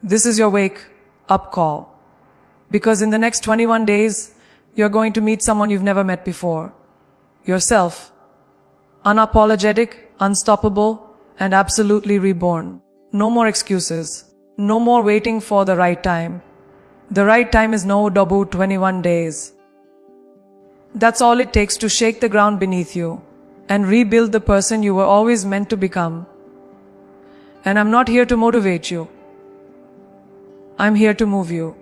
This is your wake-up call. Because in the next 21 days, you're going to meet someone you've never met before. Yourself. Unapologetic, unstoppable, and absolutely reborn. No more excuses. No more waiting for the right time. The right time is no double 21 days. That's all it takes to shake the ground beneath you and rebuild the person you were always meant to become. And I'm not here to motivate you. I'm here to move you.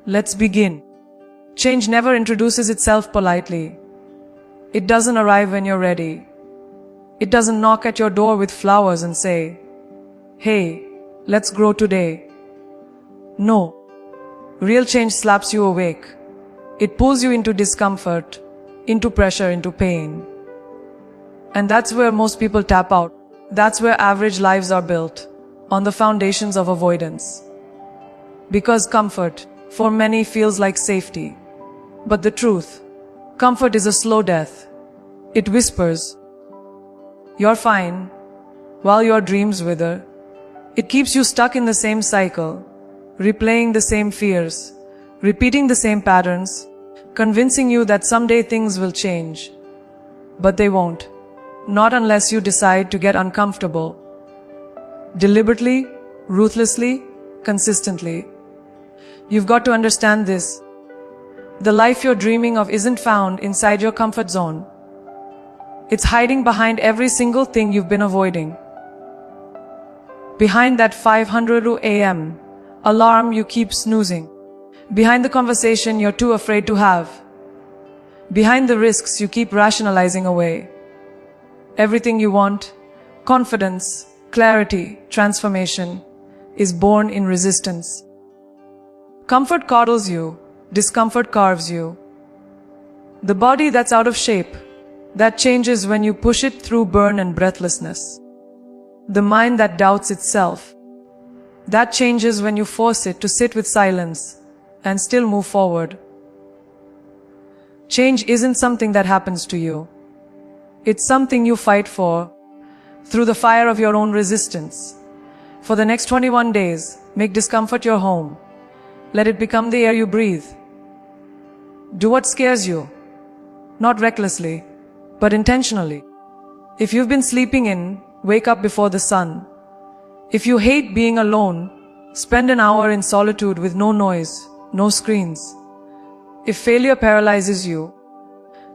Let's begin. Change never introduces itself politely. It doesn't arrive when you're ready. It doesn't knock at your door with flowers and say, "Hey, let's grow today." No. Real change slaps you awake. It pulls you into discomfort, into pressure, into pain. And that's where most people tap out. That's where average lives are built, on the foundations of avoidance. Because comfort, for many, feels like safety. But the truth, comfort is a slow death. It whispers, "You're fine," while your dreams wither. It keeps you stuck in the same cycle, replaying the same fears, repeating the same patterns, convincing you that someday things will change. But they won't. Not unless you decide to get uncomfortable. Deliberately, ruthlessly, consistently. You've got to understand this. The life you're dreaming of isn't found inside your comfort zone. It's hiding behind every single thing you've been avoiding. Behind that 500 a.m. alarm you keep snoozing. Behind the conversation you're too afraid to have. Behind the risks you keep rationalizing away. Everything you want, confidence, clarity, transformation, is born in resistance. Comfort coddles you, discomfort carves you. The body that's out of shape, that changes when you push it through burn and breathlessness. The mind that doubts itself, that changes when you force it to sit with silence and still move forward. Change isn't something that happens to you. It's something you fight for through the fire of your own resistance. For the next 21 days, make discomfort your home. Let it become the air you breathe. Do what scares you, not recklessly, but intentionally. If you've been sleeping in, wake up before the sun. If you hate being alone, spend an hour in solitude with no noise, no screens. If failure paralyzes you,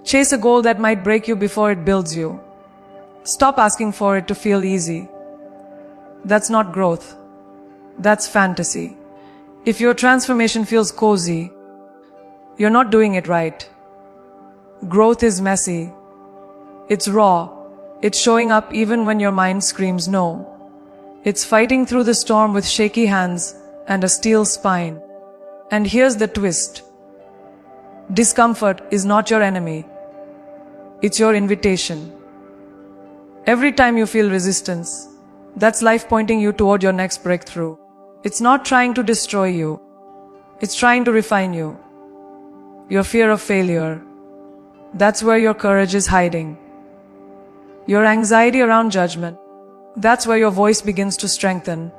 chase a goal that might break you before it builds you. Stop asking for it to feel easy. That's not growth. That's fantasy. If your transformation feels cozy, you're not doing it right. Growth is messy. It's raw. It's showing up even when your mind screams no. It's fighting through the storm with shaky hands and a steel spine. And here's the twist. Discomfort is not your enemy. It's your invitation. Every time you feel resistance, that's life pointing you toward your next breakthrough. It's not trying to destroy you. It's trying to refine you. Your fear of failure, that's where your courage is hiding. Your anxiety around judgment, that's where your voice begins to strengthen.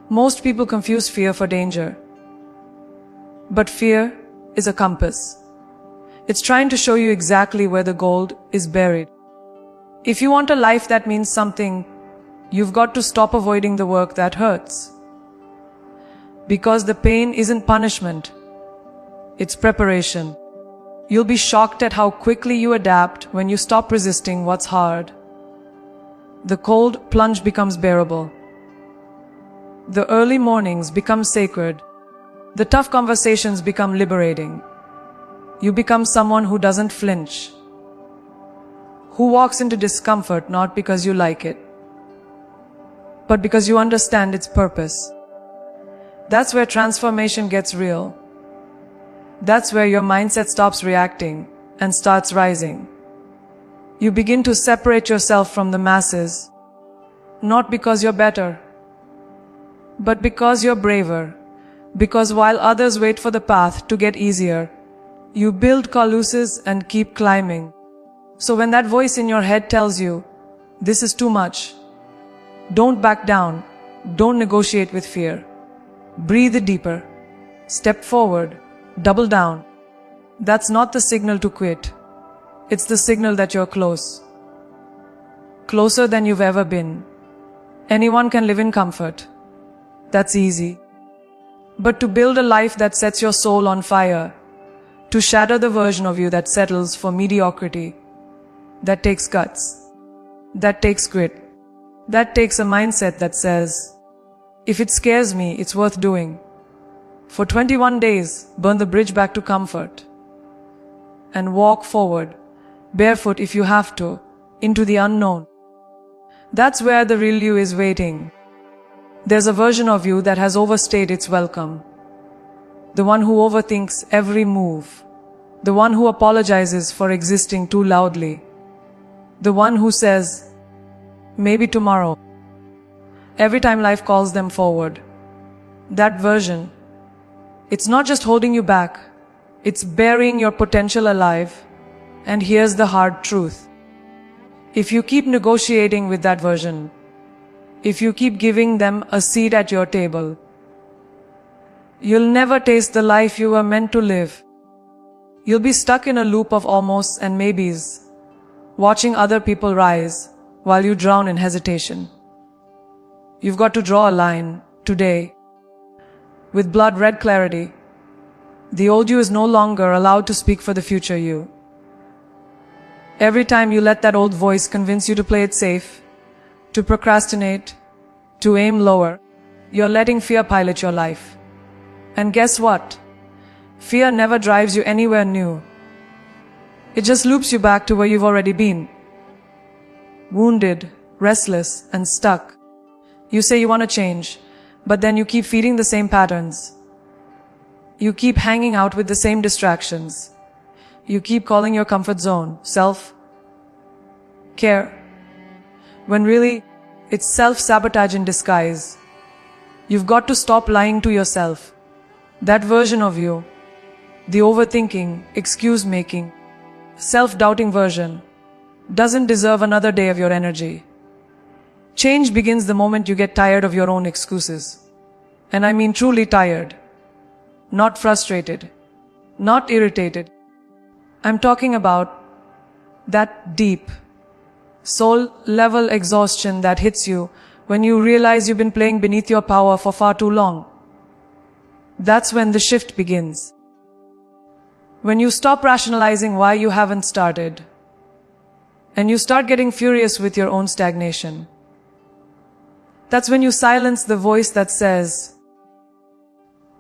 Most people confuse fear for danger. But fear is a compass. It's trying to show you exactly where the gold is buried. If you want a life that means something, you've got to stop avoiding the work that hurts. Because the pain isn't punishment, it's preparation. You'll be shocked at how quickly you adapt when you stop resisting what's hard. The cold plunge becomes bearable. The early mornings become sacred. The tough conversations become liberating. You become someone who doesn't flinch, who walks into discomfort not because you like it, but because you understand its purpose. That's where transformation gets real. That's where your mindset stops reacting and starts rising. You begin to separate yourself from the masses, not because you're better, but because you're braver. Because while others wait for the path to get easier, you build caluses and keep climbing. So when that voice in your head tells you, "This is too much," don't back down. Don't negotiate with fear. Breathe deeper. Step forward. Double down. That's not the signal to quit. It's the signal that you're close. Closer than you've ever been. Anyone can live in comfort. That's easy. But to build a life that sets your soul on fire, to shatter the version of you that settles for mediocrity, that takes guts. That takes grit. That takes a mindset that says, if it scares me, it's worth doing. For 21 days, burn the bridge back to comfort. And walk forward, barefoot if you have to, into the unknown. That's where the real you is waiting. There's a version of you that has overstayed its welcome. The one who overthinks every move. The one who apologizes for existing too loudly. The one who says, maybe tomorrow, every time life calls them forward. That version, it's not just holding you back, it's burying your potential alive. And here's the hard truth. If you keep negotiating with that version, if you keep giving them a seat at your table, you'll never taste the life you were meant to live. You'll be stuck in a loop of almosts and maybes, watching other people rise while you drown in hesitation. You've got to draw a line today with blood-red clarity. The old you is no longer allowed to speak for the future you. Every time you let that old voice convince you to play it safe, to procrastinate, to aim lower, you're letting fear pilot your life. And guess what? Fear never drives you anywhere new. It just loops you back to where you've already been. Wounded, restless, and stuck. You say you want to change, but then you keep feeding the same patterns. You keep hanging out with the same distractions. You keep calling your comfort zone self-care, when really, it's self-sabotage in disguise. You've got to stop lying to yourself. That version of you, the overthinking, excuse-making, self-doubting version, doesn't deserve another day of your energy. Change begins the moment you get tired of your own excuses. And I mean truly tired. Not frustrated. Not irritated. I'm talking about that deep, soul-level exhaustion that hits you when you realize you've been playing beneath your power for far too long. That's when the shift begins. When you stop rationalizing why you haven't started, and you start getting furious with your own stagnation. That's when you silence the voice that says,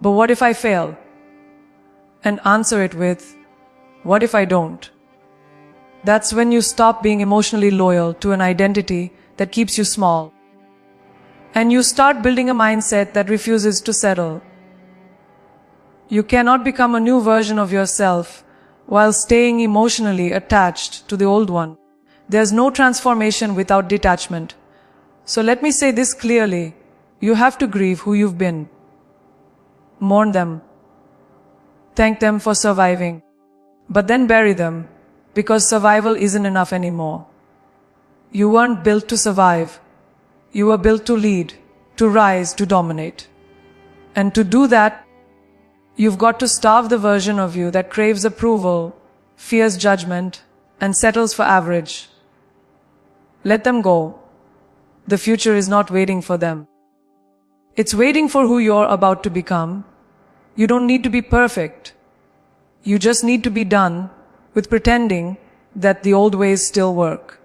but what if I fail? And answer it with, what if I don't? That's when you stop being emotionally loyal to an identity that keeps you small. And you start building a mindset that refuses to settle. You cannot become a new version of yourself while staying emotionally attached to the old one. There's no transformation without detachment. So let me say this clearly. You have to grieve who you've been. Mourn them. Thank them for surviving. But then bury them, because survival isn't enough anymore. You weren't built to survive. You were built to lead, to rise, to dominate. And to do that, you've got to starve the version of you that craves approval, fears judgment, and settles for average. Let them go. The future is not waiting for them. It's waiting for who you're about to become. You don't need to be perfect. You just need to be done with pretending that the old ways still work.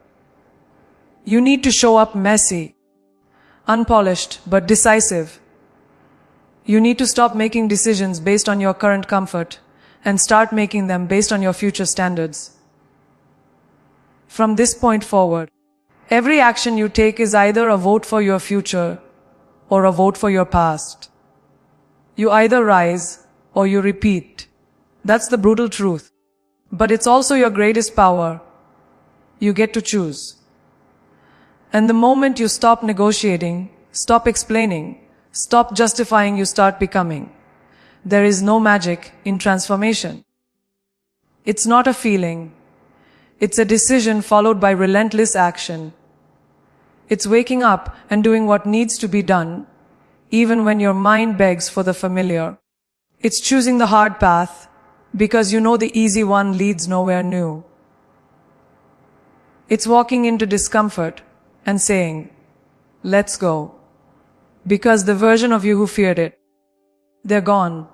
You need to show up messy, unpolished, but decisive. You need to stop making decisions based on your current comfort and start making them based on your future standards. From this point forward, every action you take is either a vote for your future or a vote for your past. You either rise or you repeat. That's the brutal truth. But it's also your greatest power. You get to choose. And the moment you stop negotiating, stop explaining, stop justifying, you start becoming. There is no magic in transformation. It's not a feeling. It's a decision followed by relentless action. It's waking up and doing what needs to be done, even when your mind begs for the familiar. It's choosing the hard path because you know the easy one leads nowhere new. It's walking into discomfort and saying, let's go. Because the version of you who feared it, they're gone.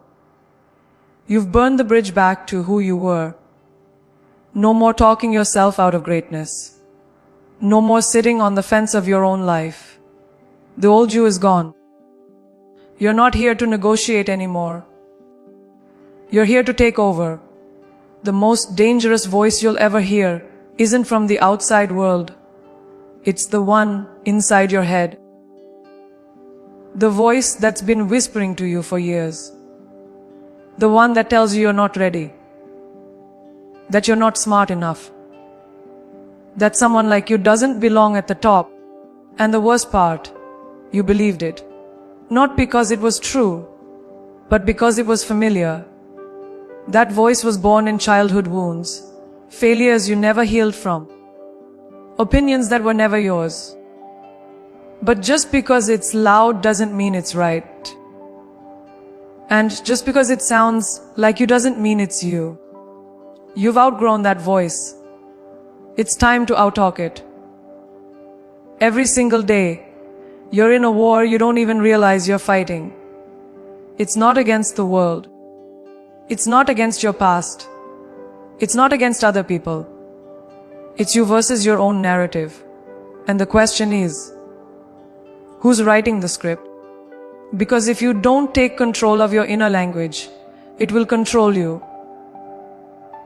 You've burned the bridge back to who you were. No more talking yourself out of greatness. No more sitting on the fence of your own life. The old you is gone. You're not here to negotiate anymore. You're here to take over. The most dangerous voice you'll ever hear isn't from the outside world. It's the one inside your head. The voice that's been whispering to you for years. The one that tells you you're not ready. That you're not smart enough. That someone like you doesn't belong at the top. And the worst part, you believed it. Not because it was true, but because it was familiar. That voice was born in childhood wounds, failures you never healed from, opinions that were never yours. But just because it's loud doesn't mean it's right. And just because it sounds like you doesn't mean it's you. You've outgrown that voice. It's time to outtalk it. Every single day, you're in a war you don't even realize you're fighting. It's not against the world. It's not against your past. It's not against other people. It's you versus your own narrative. And the question is, who's writing the script? Because if you don't take control of your inner language, it will control you.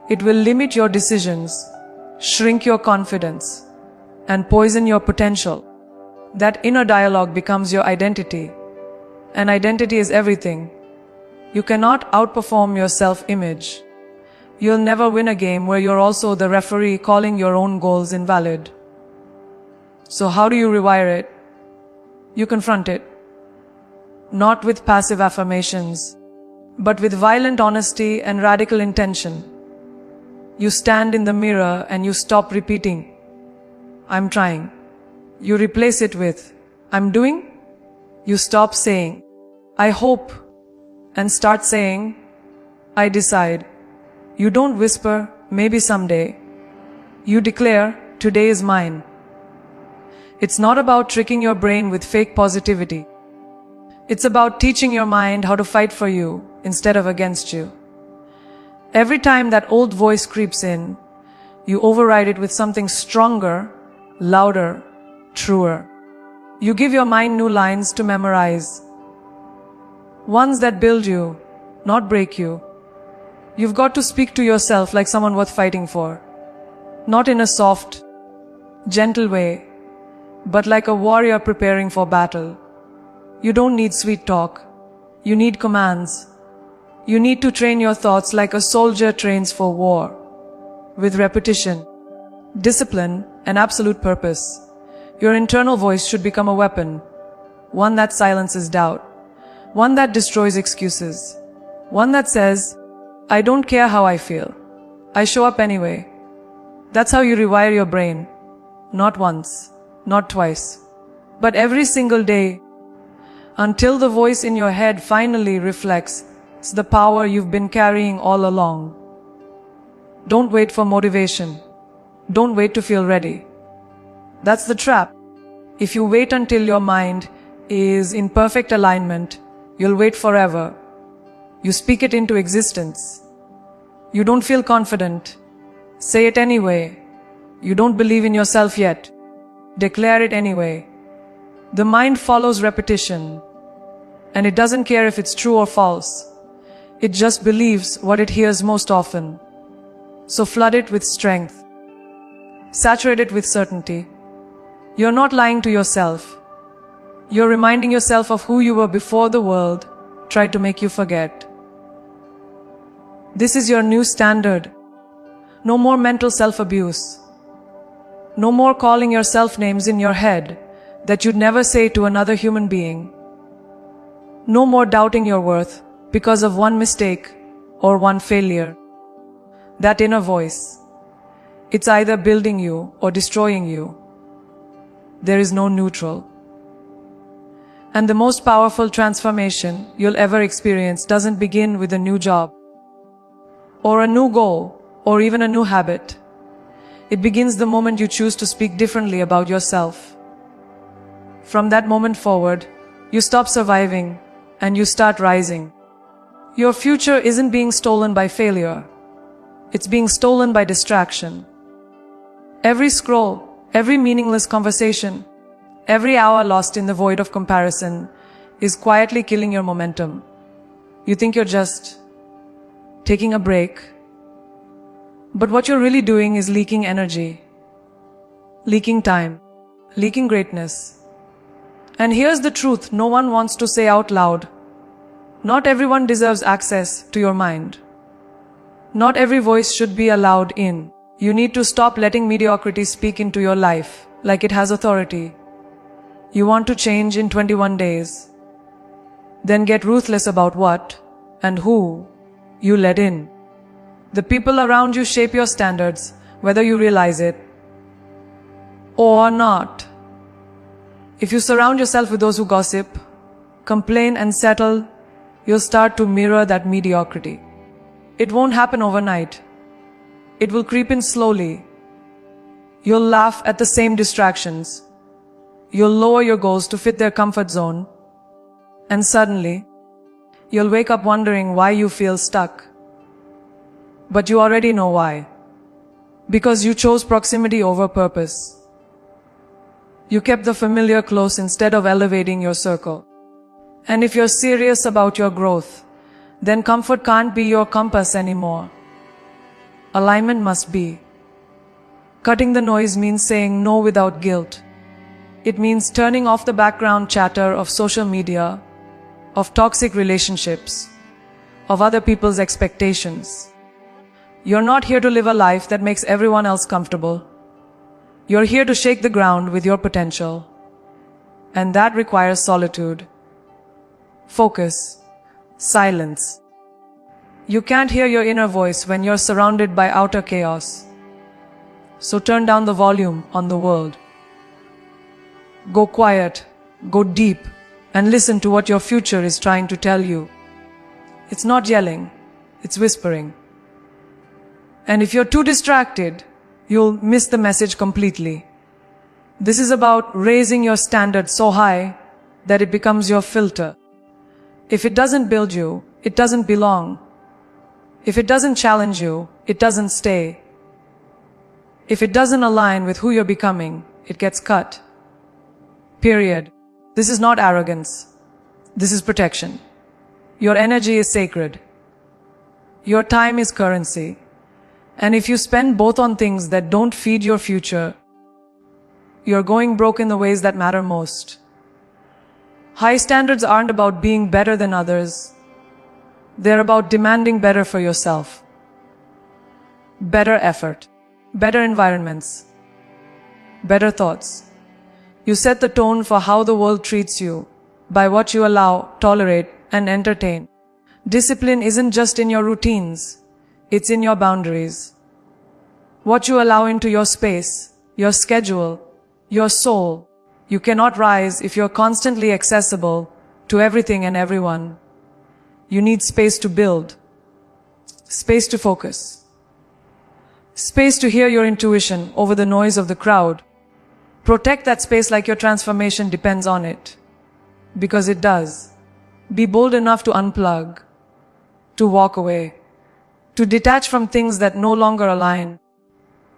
It will limit your decisions, shrink your confidence, and poison your potential. That inner dialogue becomes your identity. And identity is everything. You cannot outperform your self-image. You'll never win a game where you're also the referee calling your own goals invalid. So how do you rewire it? You confront it. Not with passive affirmations, but with violent honesty and radical intention. You stand in the mirror and you stop repeating, I'm trying. You replace it with, I'm doing. You stop saying, I hope, and start saying, I decide. You don't whisper, maybe someday. You declare, today is mine. It's not about tricking your brain with fake positivity. It's about teaching your mind how to fight for you instead of against you. Every time that old voice creeps in, you override it with something stronger, louder, truer. You give your mind new lines to memorize. Ones that build you, not break you. You've got to speak to yourself like someone worth fighting for. Not in a soft, gentle way, but like a warrior preparing for battle. You don't need sweet talk. You need commands. You need to train your thoughts like a soldier trains for war. With repetition, discipline, and absolute purpose. Your internal voice should become a weapon. One that silences doubt. One that destroys excuses. One that says, I don't care how I feel. I show up anyway. That's how you rewire your brain. Not once, not twice, but every single day. Until the voice in your head finally reflects the power you've been carrying all along. Don't wait for motivation. Don't wait to feel ready. That's the trap. If you wait until your mind is in perfect alignment, you'll wait forever. You speak it into existence. You don't feel confident. Say it anyway. You don't believe in yourself yet. Declare it anyway. The mind follows repetition, and it doesn't care if it's true or false. It just believes what it hears most often. So flood it with strength. Saturate it with certainty. You're not lying to yourself. You're reminding yourself of who you were before the world tried to make you forget. This is your new standard. No more mental self-abuse. No more calling yourself names in your head that you'd never say to another human being. No more doubting your worth because of one mistake or one failure. That inner voice, it's either building you or destroying you. There is no neutral. And the most powerful transformation you'll ever experience doesn't begin with a new job, or a new goal, or even a new habit. It begins the moment you choose to speak differently about yourself. From that moment forward, you stop surviving and you start rising. Your future isn't being stolen by failure. It's being stolen by distraction. Every scroll, every meaningless conversation, every hour lost in the void of comparison is quietly killing your momentum. You think you're just taking a break, but what you're really doing is leaking energy, leaking time, leaking greatness. And here's the truth no one wants to say out loud. Not everyone deserves access to your mind. Not every voice should be allowed in. You need to stop letting mediocrity speak into your life like it has authority. You want to change in 21 days. Then get ruthless about what and who you let in. The people around you shape your standards, whether you realize it or not. If you surround yourself with those who gossip, complain and settle, you'll start to mirror that mediocrity. It won't happen overnight. It will creep in slowly. You'll laugh at the same distractions. You'll lower your goals to fit their comfort zone. And suddenly, you'll wake up wondering why you feel stuck. But you already know why. Because you chose proximity over purpose. You kept the familiar close instead of elevating your circle. And if you're serious about your growth, then comfort can't be your compass anymore. Alignment must be. Cutting the noise means saying no without guilt. It means turning off the background chatter of social media, of toxic relationships, of other people's expectations. You're not here to live a life that makes everyone else comfortable. You're here to shake the ground with your potential. And that requires solitude, focus, silence. You can't hear your inner voice when you're surrounded by outer chaos. So turn down the volume on the world. Go quiet, go deep, and listen to what your future is trying to tell you. It's not yelling, it's whispering. And if you're too distracted, you'll miss the message completely. This is about raising your standard so high that it becomes your filter. If it doesn't build you, it doesn't belong. If it doesn't challenge you, it doesn't stay. If it doesn't align with who you're becoming, it gets cut. Period. This is not arrogance. This is protection. Your energy is sacred. Your time is currency. And if you spend both on things that don't feed your future, you're going broke in the ways that matter most. High standards aren't about being better than others. They're about demanding better for yourself. Better effort, better environments, better thoughts. You set the tone for how the world treats you by what you allow, tolerate, and entertain. Discipline isn't just in your routines. It's in your boundaries. What you allow into your space, your schedule, your soul. You cannot rise if you're constantly accessible to everything and everyone. You need space to build, space to focus, space to hear your intuition over the noise of the crowd. Protect that space like your transformation depends on it. Because it does. Be bold enough to unplug, to walk away, to detach from things that no longer align,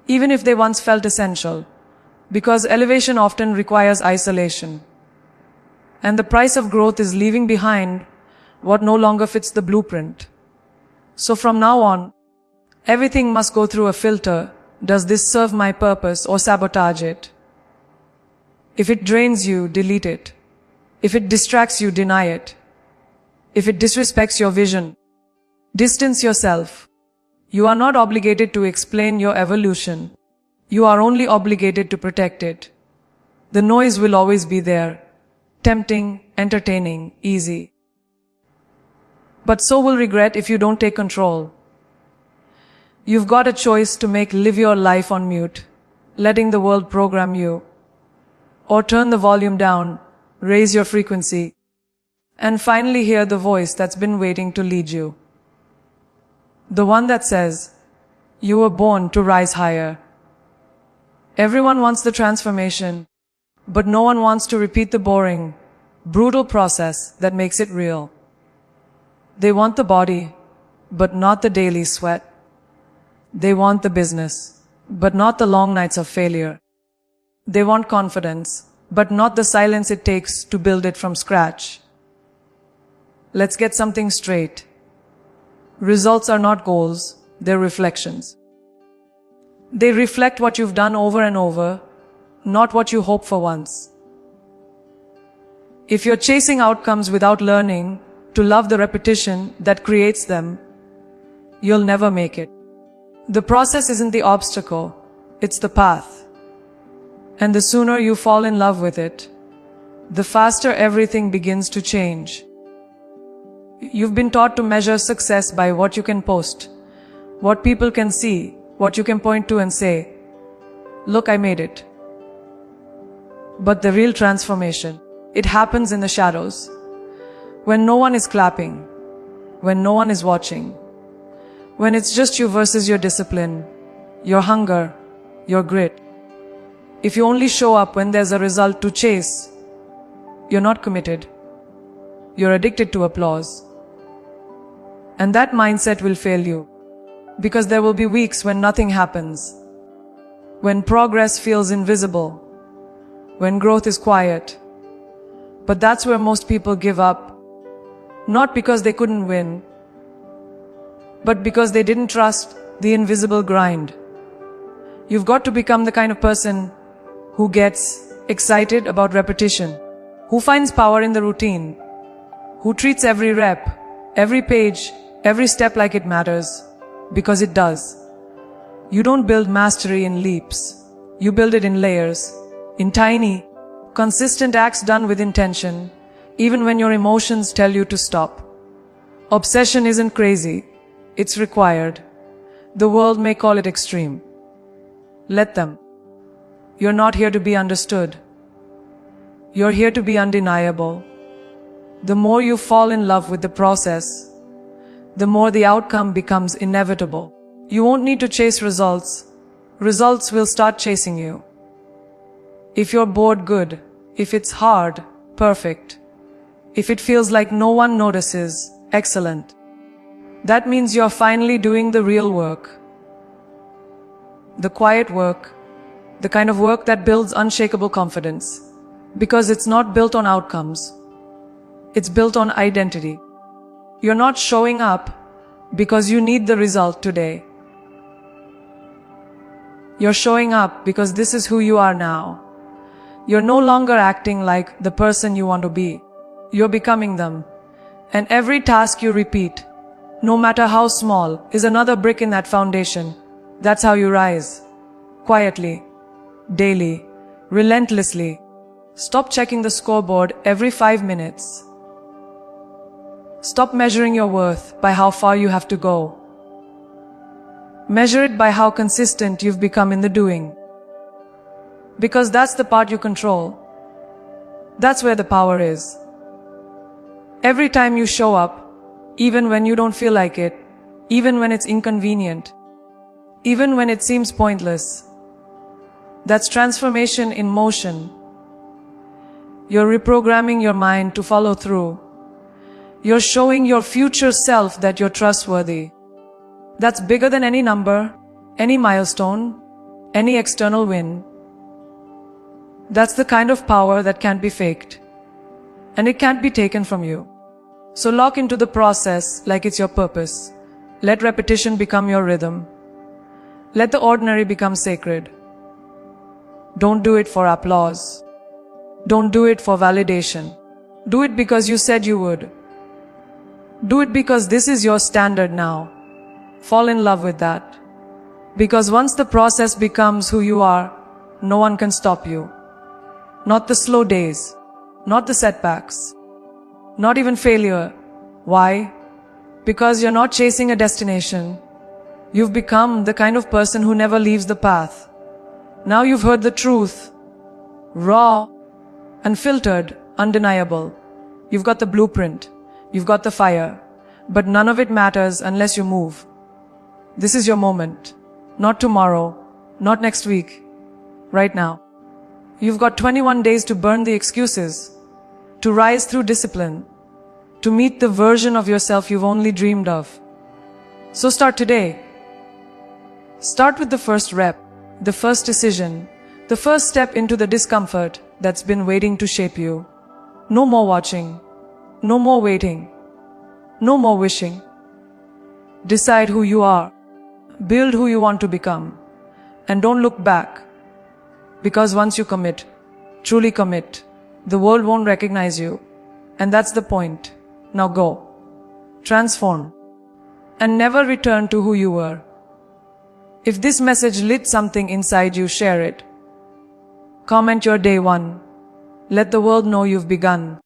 even if they once felt essential, because elevation often requires isolation. And the price of growth is leaving behind what no longer fits the blueprint. So from now on, everything must go through a filter. Does this serve my purpose or sabotage it? If it drains you, delete it. If it distracts you, deny it. If it disrespects your vision, distance yourself. You are not obligated to explain your evolution. You are only obligated to protect it. The noise will always be there. Tempting, entertaining, easy. But so will regret if you don't take control. You've got a choice to make. Live your life on mute, letting the world program you. Or turn the volume down, raise your frequency, and finally hear the voice that's been waiting to lead you. The one that says, you were born to rise higher. Everyone wants the transformation, but no one wants to repeat the boring, brutal process that makes it real. They want the body, but not the daily sweat. They want the business, but not the long nights of failure. They want confidence, but not the silence it takes to build it from scratch. Let's get something straight. Results are not goals, they're reflections. They reflect what you've done over and over, not what you hope for once. If you're chasing outcomes without learning to love the repetition that creates them, you'll never make it. The process isn't the obstacle, it's the path. And the sooner you fall in love with it, the faster everything begins to change. You've been taught to measure success by what you can post, what people can see, what you can point to and say, look, I made it. But the real transformation, it happens in the shadows. When no one is clapping, when no one is watching, when it's just you versus your discipline, your hunger, your grit. If you only show up when there's a result to chase, you're not committed. You're addicted to applause. And that mindset will fail you, because there will be weeks when nothing happens, when progress feels invisible, when growth is quiet. But that's where most people give up, not because they couldn't win, but because they didn't trust the invisible grind. You've got to become the kind of person who gets excited about repetition, who finds power in the routine, who treats every rep, every page, every step like it matters, because it does. You don't build mastery in leaps. You build it in layers, in tiny, consistent acts done with intention, even when your emotions tell you to stop. Obsession isn't crazy. It's required. The world may call it extreme. Let them. You're not here to be understood. You're here to be undeniable. The more you fall in love with the process, the more the outcome becomes inevitable. You won't need to chase results. Results will start chasing you. If you're bored, good. If it's hard, perfect. If it feels like no one notices, excellent. That means you're finally doing the real work. The quiet work, the kind of work that builds unshakable confidence. Because it's not built on outcomes. It's built on identity. You're not showing up because you need the result today. You're showing up because this is who you are now. You're no longer acting like the person you want to be. You're becoming them. And every task you repeat, no matter how small, is another brick in that foundation. That's how you rise. Quietly, daily, relentlessly. Stop checking the scoreboard every 5 minutes. Stop measuring your worth by how far you have to go. Measure it by how consistent you've become in the doing. Because that's the part you control. That's where the power is. Every time you show up, even when you don't feel like it, even when it's inconvenient, even when it seems pointless, that's transformation in motion. You're reprogramming your mind to follow through. You're showing your future self that you're trustworthy. That's bigger than any number, any milestone, any external win. That's the kind of power that can't be faked. And it can't be taken from you. So lock into the process like it's your purpose. Let repetition become your rhythm. Let the ordinary become sacred. Don't do it for applause. Don't do it for validation. Do it because you said you would. Do it because this is your standard now. Fall in love with that. Because once the process becomes who you are, no one can stop you. Not the slow days, not the setbacks, not even failure. Why? Because you're not chasing a destination. You've become the kind of person who never leaves the path. Now you've heard the truth, raw, unfiltered, undeniable. You've got the blueprint. You've got the fire. But none of it matters unless you move. This is your moment. Not tomorrow. Not next week. Right now. You've got 21 days to burn the excuses. To rise through discipline. To meet the version of yourself you've only dreamed of. So start today. Start with the first rep, the first decision, the first step into the discomfort that's been waiting to shape you. No more watching. No more waiting. No more wishing. Decide who you are. Build who you want to become. And don't look back. Because once you commit, truly commit, the world won't recognize you. And that's the point. Now go. Transform. And never return to who you were. If this message lit something inside you, share it. Comment your day one. Let the world know you've begun.